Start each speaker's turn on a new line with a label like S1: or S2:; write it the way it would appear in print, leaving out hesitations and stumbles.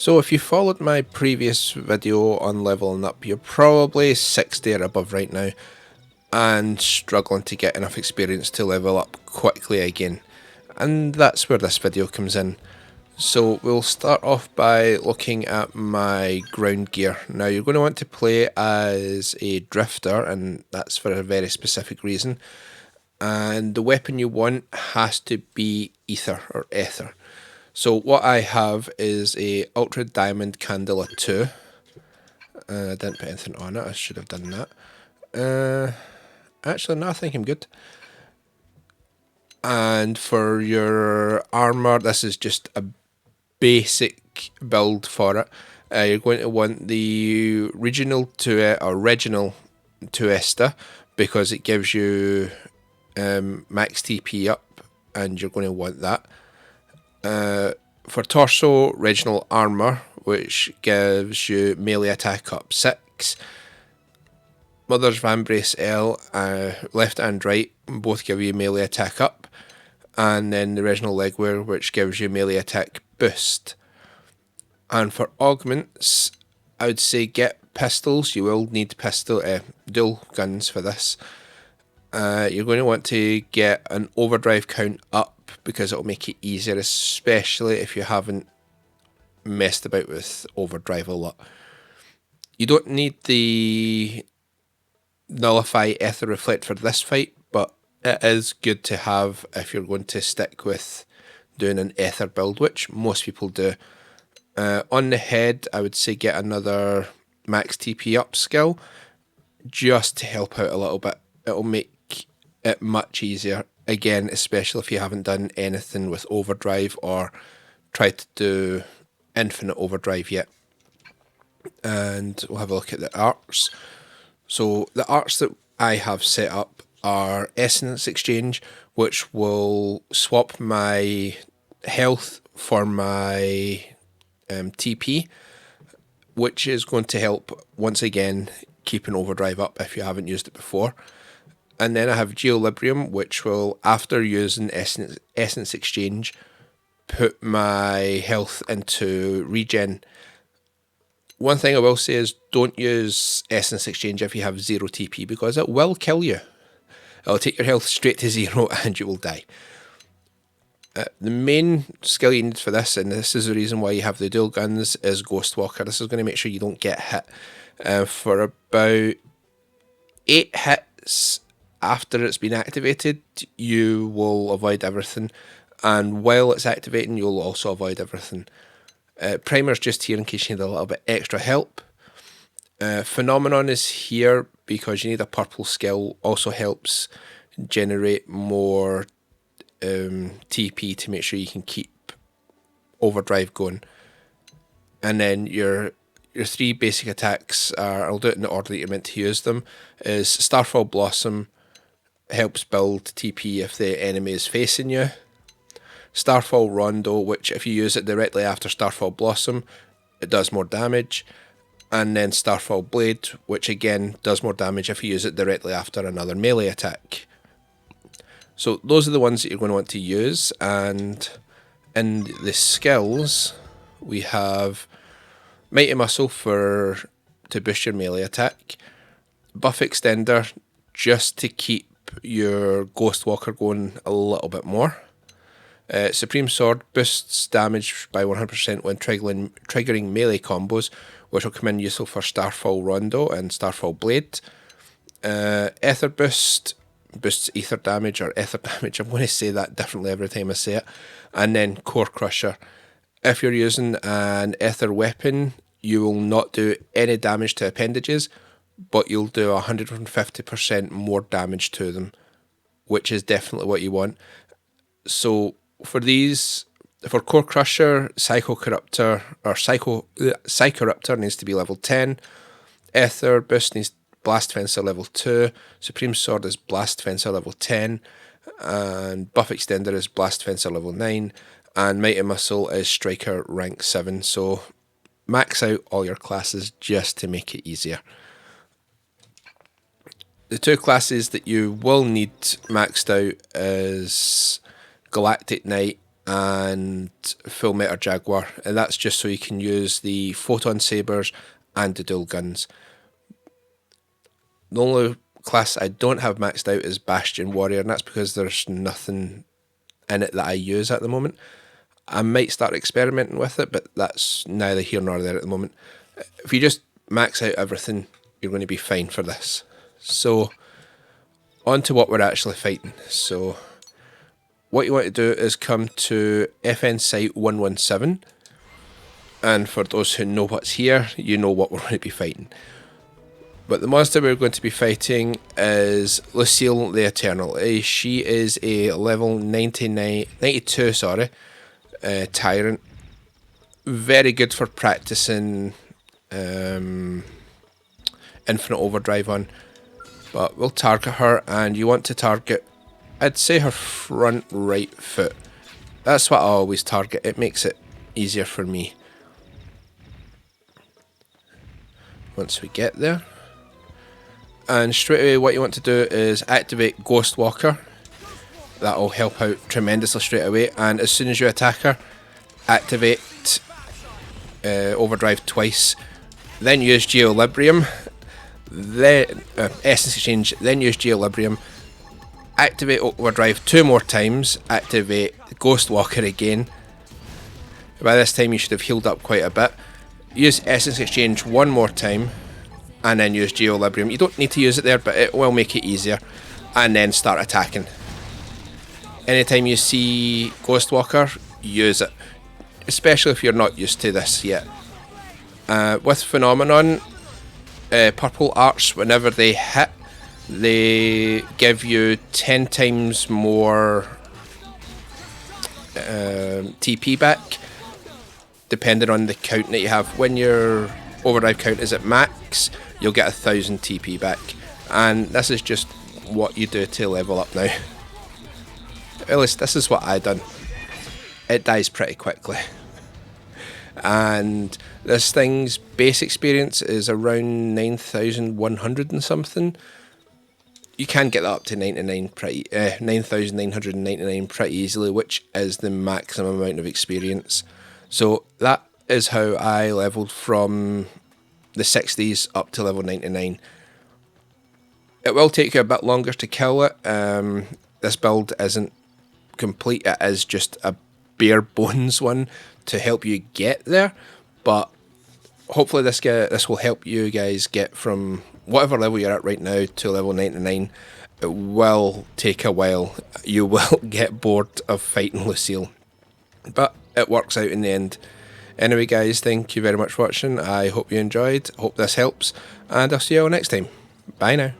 S1: So if you followed my previous video on leveling up, you're probably 60 or above right now and struggling to get enough experience to level up quickly again. And that's where this video comes in. So we'll start off by looking at my ground gear. Now you're going to want to play as a drifter, and that's for a very specific reason. And the weapon you want has to be ether or ether. So what I have is a Ultra Diamond Candela 2. I didn't put anything on it, I should have done that. Actually, no, I think I'm good. And for your armour, this is just a basic build for it. You're going to want the regional Tuesta because it gives you max TP up, and you're going to want that. For torso, regional armour, which gives you melee attack up 6. Mother's Vambrace L, left and right, both give you melee attack up. And then the regional legwear, which gives you melee attack boost. And for augments, I would say get pistols. You will need dual guns for this. You're going to want to get an overdrive count up because it'll make it easier, especially if you haven't messed about with overdrive a lot. You don't need the nullify ether reflect for this fight, but it is good to have if you're going to stick with doing an ether build, which most people do. On the head, I would say get another max TP up skill just to help out a little bit. It'll make it much easier. Again, especially if you haven't done anything with overdrive or tried to do infinite overdrive yet. And we'll have a look at the arts. So the arts that I have set up are Essence Exchange, which will swap my health for my TP, which is going to help, once again, keeping overdrive up if you haven't used it before. And then I have Geolibrium, which will, after using Essence Exchange, put my health into regen. One thing I will say is don't use Essence Exchange if you have 0 TP, because it will kill you. It'll take your health straight to 0 and you will die. The main skill you need for this, and this is the reason why you have the dual guns, is Ghost Walker. This is going to make sure you don't get hit. For about 8 hits after it's been activated, you will avoid everything. And while it's activating, you'll also avoid everything. Primer's just here in case you need a little bit extra help. Phenomenon is here because you need a purple skill. Also helps generate more TP to make sure you can keep overdrive going. And then your 3 basic attacks are, I'll do it in the order that you're meant to use them, is Starfall Blossom, helps build TP if the enemy is facing you. Starfall Rondo, which if you use it directly after Starfall Blossom, it does more damage. And then Starfall Blade, which again does more damage if you use it directly after another melee attack. So those are the ones that you're going to want to use. And in the skills, we have Mighty Muscle to boost your melee attack, Buff Extender just to keep your Ghost Walker going a little bit more. Supreme Sword boosts damage by 100% when triggering melee combos, which will come in useful for Starfall Rondo and Starfall Blade. Ether Boost boosts ether damage or ether damage. I'm going to say that differently every time I say it. And then Core Crusher. If you're using an ether weapon, you will not do any damage to appendages, but you'll do 150% more damage to them, which is definitely what you want. So for Core Crusher, Psychoruptor needs to be level 10. Ether Boost needs Blast Fencer level 2. Supreme Sword is Blast Fencer level 10. And Buff Extender is Blast Fencer level 9. And Mighty Muscle is Striker rank 7. So max out all your classes just to make it easier. The 2 classes that you will need maxed out is Galactic Knight and Full Metal Jaguar, and that's just so you can use the photon sabers and the dual guns. The only class I don't have maxed out is Bastion Warrior, and that's because there's nothing in it that I use at the moment. I might start experimenting with it, but that's neither here nor there at the moment. If you just max out everything, you're going to be fine for this. So, on to what we're actually fighting. So, what you want to do is come to FN Site 117. And for those who know what's here, you know what we're going to be fighting. But the monster we're going to be fighting is Luciel the Eternal. She is a level 92 Tyrant. Very good for practicing Infinite Overdrive on. But we'll target her, and you want to target, I'd say, her front right foot. That's what I always target. It makes it easier for me. Once we get there. And straight away what you want to do is activate Ghost Walker. That'll help out tremendously straight away. And as soon as you attack her, activate Overdrive twice. Then use Geolibrium. Then Essence Exchange. Then use Geolibrium. Activate Overdrive 2 more times. Activate Ghost Walker again. By this time you should have healed up quite a bit. Use Essence Exchange 1 more time. And then use Geolibrium. You don't need to use it there, but it will make it easier. And then start attacking. Anytime you see Ghost Walker, use it. Especially if you're not used to this yet. With Phenomenon, purple arts, whenever they hit, they give you 10 times more TP back, depending on the count that you have. When your Overdrive count is at max, you'll get 1000 TP back, and this is just what you do to level up now. At least this is what I done. It dies pretty quickly, and this thing's base experience is around 9,100 and something. You can get that up to 9,999 pretty easily, which is the maximum amount of experience. So that is how I leveled from the 60s up to level 99. It will take you a bit longer to kill it. This build isn't complete, it is just a bare bones one to help you get there, but hopefully this will help you guys get from whatever level you're at right now to level 99. It will take a while. You will get bored of fighting Luciel, but it works out in the end. Anyway guys, thank you very much for watching. I hope you enjoyed, hope this helps, and I'll see you all next time. Bye now.